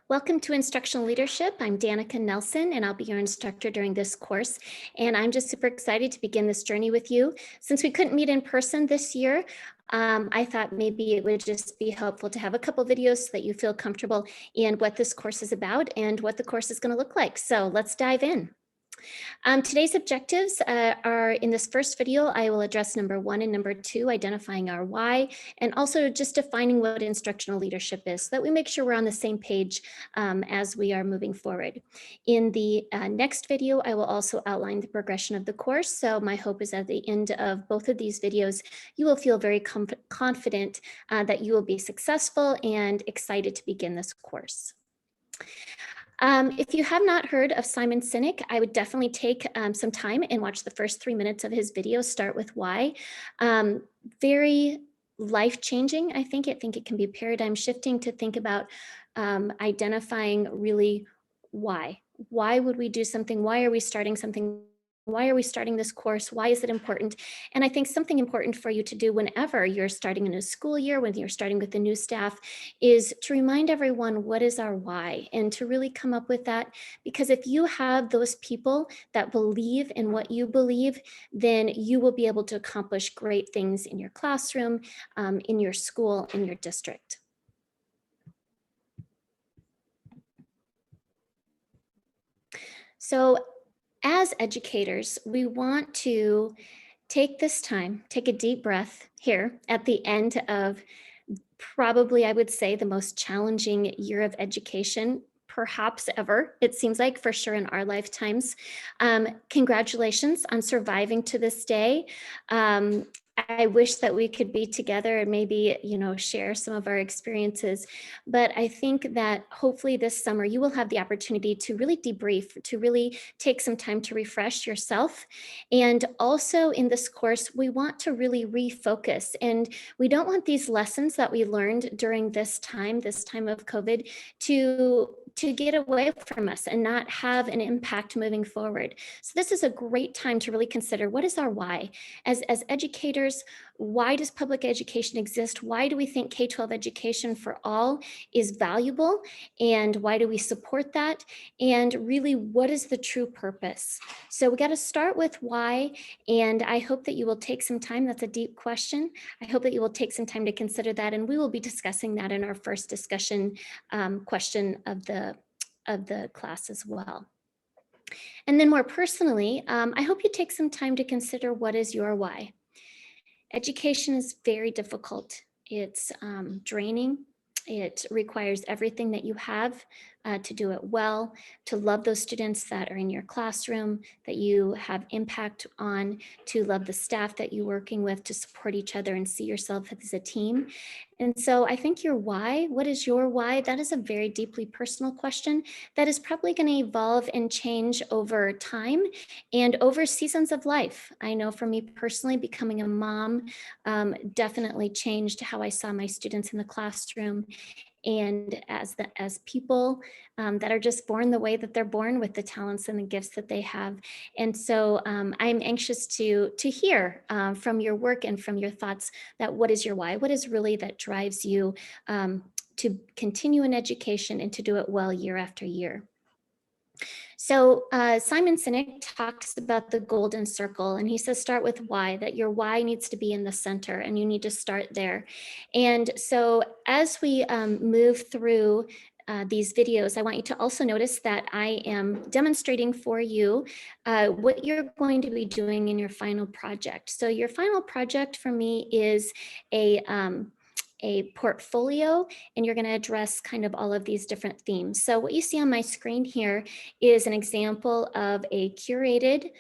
Welcome to Instructional Leadership. I'm Danica Nelson, and I'll be your instructor during this course. And I'm just super excited to begin this journey with you. Since we couldn't meet in person this year, I thought maybe it would just be helpful to have a couple videos so that you feel comfortable in what this course is about and what the course is going to look like. So let's dive in. Today's objectives are in this first video, I will address number 1 and number 2, identifying our why, and also just defining what instructional leadership is so that we make sure we're on the same page as we are moving forward. In the next video, I will also outline the progression of the course. So my hope is at the end of both of these videos, you will feel very confident that you will be successful and excited to begin this course. If you have not heard of Simon Sinek, I would definitely take some time and watch the first 3 minutes of his video, Start With Why. Very life-changing, I think. I think it can be paradigm shifting to think about identifying really why. Why would we do something? Why are we starting something? Why are we starting this course? Why is it important? And I think something important for you to do whenever you're starting a new school year, when you're starting with the new staff, is to remind everyone what is our why and to really come up with that. Because if you have those people that believe in what you believe, then you will be able to accomplish great things in your classroom, in your school, in your district. So as educators, we want to take this time, take a deep breath here at the end of probably, I would say, the most challenging year of education perhaps ever, it seems like, for sure in our lifetimes. Congratulations on surviving to this day. I wish that we could be together and maybe, share some of our experiences. But I think that hopefully this summer you will have the opportunity to really debrief, to really take some time to refresh yourself. And also in this course, we want to really refocus. And we don't want these lessons that we learned during this time of COVID, to get away from us and not have an impact moving forward. So this is a great time to really consider, what is our why? As educators, why does public education exist? Why do we think K-12 education for all is valuable? And why do we support that? And really, what is the true purpose? So we got to start with why, and I hope that you will take some time. That's a deep question. I hope that you will take some time to consider that, and we will be discussing that in our first discussion question of the class as well. And then more personally, I hope you take some time to consider, what is your why? Education is very difficult. It's draining. It requires everything that you have to do it well, to love those students that are in your classroom, that you have impact on, to love the staff that you're working with, to support each other and see yourself as a team. And so I think your why, what is your why? That is a very deeply personal question that is probably going to evolve and change over time and over seasons of life. I know for me personally, becoming a mom definitely changed how I saw my students in the classroom, and as people that are just born the way that they're born, with the talents and the gifts that they have. And so I'm anxious to hear from your work and from your thoughts, that what is your why? What is really that drives you to continue in education and to do it well year after year? So Simon Sinek talks about the golden circle, and he says, start with why, that your why needs to be in the center and you need to start there. And so as we move through these videos, I want you to also notice that I am demonstrating for you what you're going to be doing in your final project. So your final project for me is a portfolio, and you're going to address kind of all of these different themes. So what you see on my screen here is an example of a curated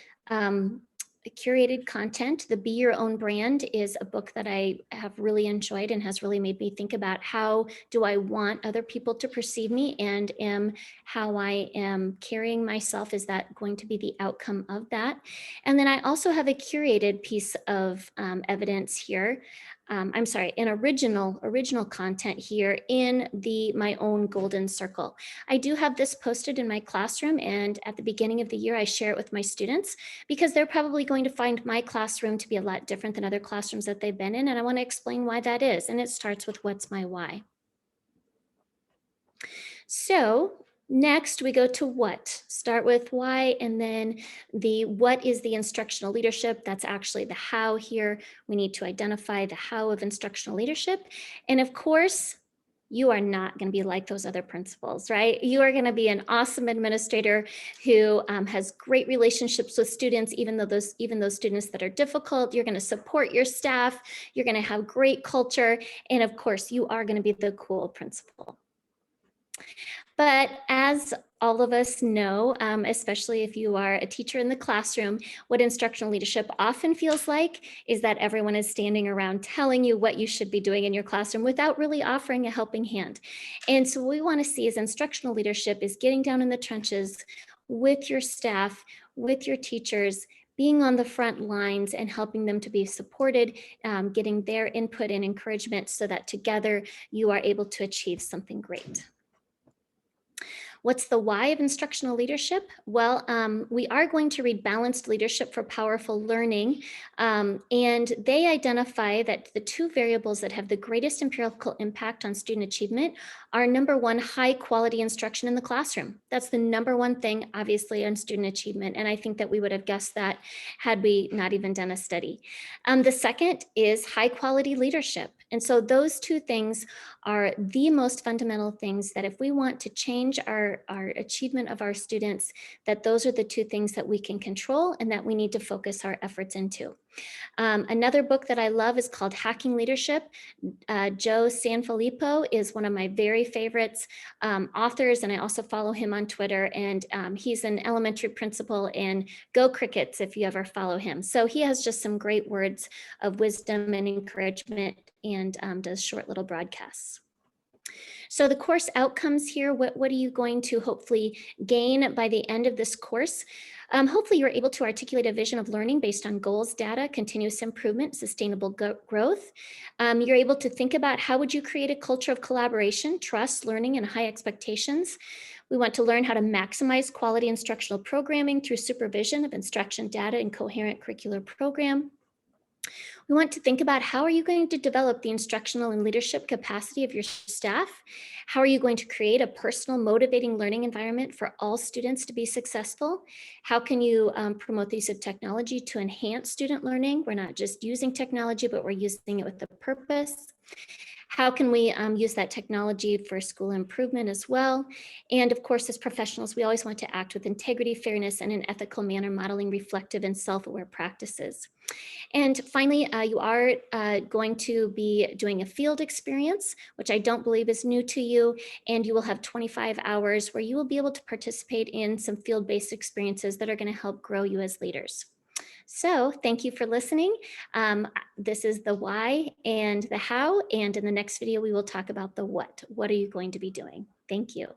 content. The Be Your Own Brand is a book that I have really enjoyed and has really made me think about, how do I want other people to perceive me, and how I am carrying myself. Is that going to be the outcome of that? And then I also have a curated piece of evidence here. I'm sorry, an original content here in my own golden circle. I do have this posted in my classroom, and at the beginning of the year, I share it with my students, because they're probably going to find my classroom to be a lot different than other classrooms that they've been in, and I want to explain why that is. And it starts with, what's my why? So next we go to what. Start with why, and then the what is the instructional leadership. That's actually the how here. We need to identify the how of instructional leadership. And of course, you are not going to be like those other principals, right? You are going to be an awesome administrator who has great relationships with students, even those students that are difficult. You're going to support your staff. You're going to have great culture, and of course, you are going to be the cool principal. But as all of us know, especially if you are a teacher in the classroom, what instructional leadership often feels like is that everyone is standing around telling you what you should be doing in your classroom without really offering a helping hand. And so what we want to see is instructional leadership is getting down in the trenches with your staff, with your teachers, being on the front lines and helping them to be supported, getting their input and encouragement so that together you are able to achieve something great. What's the why of instructional leadership? Well, we are going to read Balanced Leadership for Powerful Learning, and they identify that the two variables that have the greatest empirical impact on student achievement are number one, high quality instruction in the classroom. That's the number one thing, obviously, on student achievement, and I think that we would have guessed that had we not even done a study. The second is high quality leadership, and so those two things are the most fundamental things that if we want to change our achievement of our students, that those are the two things that we can control and that we need to focus our efforts into. Another book that I love is called Hacking Leadership. Joe Sanfilippo is one of my very favorites authors, and I also follow him on Twitter, and he's an elementary principal, and go Crickets if you ever follow him. So he has just some great words of wisdom and encouragement, and does short little broadcasts. So the course outcomes here, what are you going to hopefully gain by the end of this course? Hopefully you're able to articulate a vision of learning based on goals, data, continuous improvement, sustainable growth. You're able to think about how would you create a culture of collaboration, trust, learning, and high expectations. We want to learn how to maximize quality instructional programming through supervision of instruction data and coherent curricular program. We want to think about how are you going to develop the instructional and leadership capacity of your staff? How are you going to create a personal, motivating learning environment for all students to be successful? How can you promote the use of technology to enhance student learning? We're not just using technology, but we're using it with a purpose. How can we use that technology for school improvement as well? And of course, as professionals, we always want to act with integrity, fairness, and an ethical manner, modeling reflective and self-aware practices. And finally, you are going to be doing a field experience, which I don't believe is new to you, and you will have 25 hours where you will be able to participate in some field-based experiences that are going to help grow you as leaders. So thank you for listening. This is the why and the how, and in the next video, we will talk about the what. What are you going to be doing? Thank you.